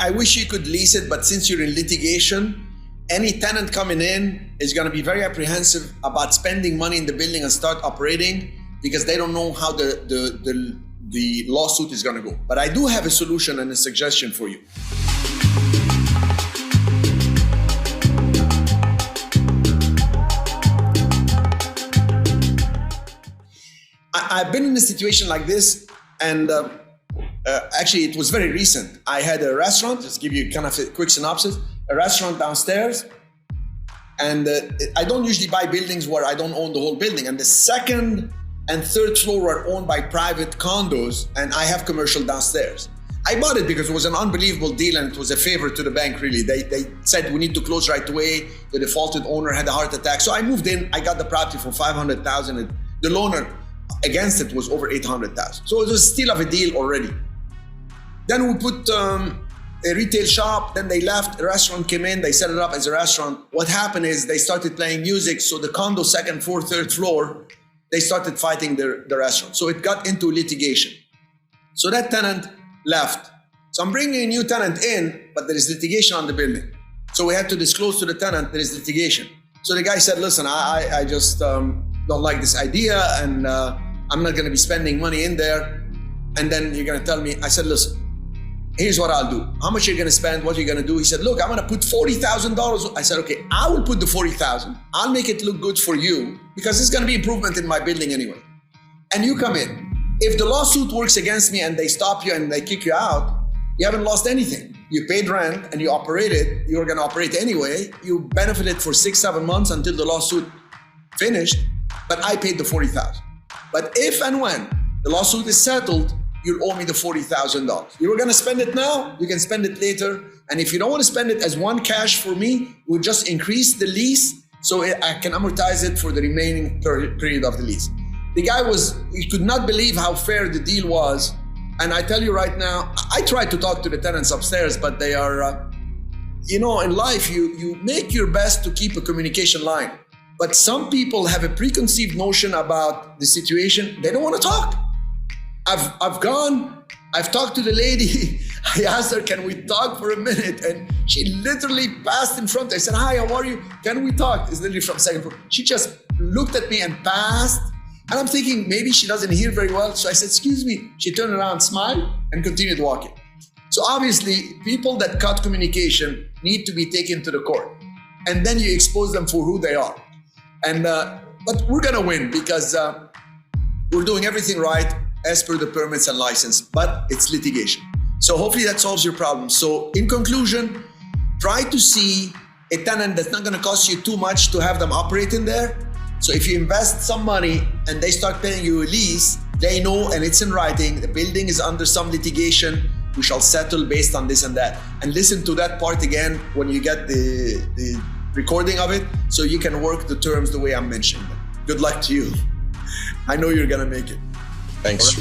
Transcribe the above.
I wish you could lease it, but since you're in litigation, any tenant coming in is going to be very apprehensive about spending money in the building and start operating because they don't know how the lawsuit is going to go. But I do have a solution and a suggestion for you. I've been in a situation like this, and actually it was very recent. I had a restaurant, just give you kind of a quick synopsis, a restaurant downstairs, and I don't usually buy buildings where I don't own the whole building, and the second and third floor are owned by private condos, and I have commercial downstairs. I bought it because it was an unbelievable deal and it was a favor to the bank, really. They said we need to close right away. The defaulted owner had a heart attack. So I moved in, I got the property for $500,000 and the loaner against it was over $800,000. So it was a steal of a deal already. Then we put a retail shop, then they left, a restaurant came in, they set it up as a restaurant. What happened is they started playing music. So the condo, second, fourth, third floor, they started fighting the restaurant. So it got into litigation. So that tenant left. So I'm bringing a new tenant in, but there is litigation on the building. So we had to disclose to the tenant there is litigation. So the guy said, listen, I just don't like this idea, and I'm not gonna be spending money in there. And then you're gonna tell me, I said, listen, here's what I'll do. How much you're gonna spend, what you're gonna do? He said, look, I'm gonna put $40,000. I said, okay, I will put the $40,000. I'll make it look good for you because it's gonna be improvement in my building anyway. And you come in. If the lawsuit works against me and they stop you and they kick you out, you haven't lost anything. You paid rent and you operated, you're gonna operate anyway. You benefited for 6-7 months until the lawsuit finished, but I paid the $40,000. But if and when the lawsuit is settled, you'll owe me the $40,000. You were gonna spend it now, you can spend it later. And if you don't wanna spend it as one cash for me, we'll just increase the lease so I can amortize it for the remaining period of the lease. The guy he could not believe how fair the deal was. And I tell you right now, I tried to talk to the tenants upstairs, but they are, in life, you make your best to keep a communication line. But some people have a preconceived notion about the situation. They don't want to talk. I've talked to the lady. I asked her, can we talk for a minute? And she literally passed in front. I said, hi, how are you? Can we talk? It's literally from second floor. She just looked at me and passed. And I'm thinking maybe she doesn't hear very well. So I said, excuse me. She turned around, smiled, and continued walking. So obviously, people that cut communication need to be taken to the court. And then you expose them for who they are. And but we're gonna win because we're doing everything right as per the permits and license, but it's litigation. So hopefully that solves your problem. So in conclusion, try to see a tenant that's not gonna cost you too much to have them operate in there. So if you invest some money and they start paying you a lease, they know, and it's in writing, the building is under some litigation, we shall settle based on this and that. And listen to that part again when you get the recording of it, so you can work the terms the way I'm mentioning them. Good luck to you. I know you're gonna make it. Thanks.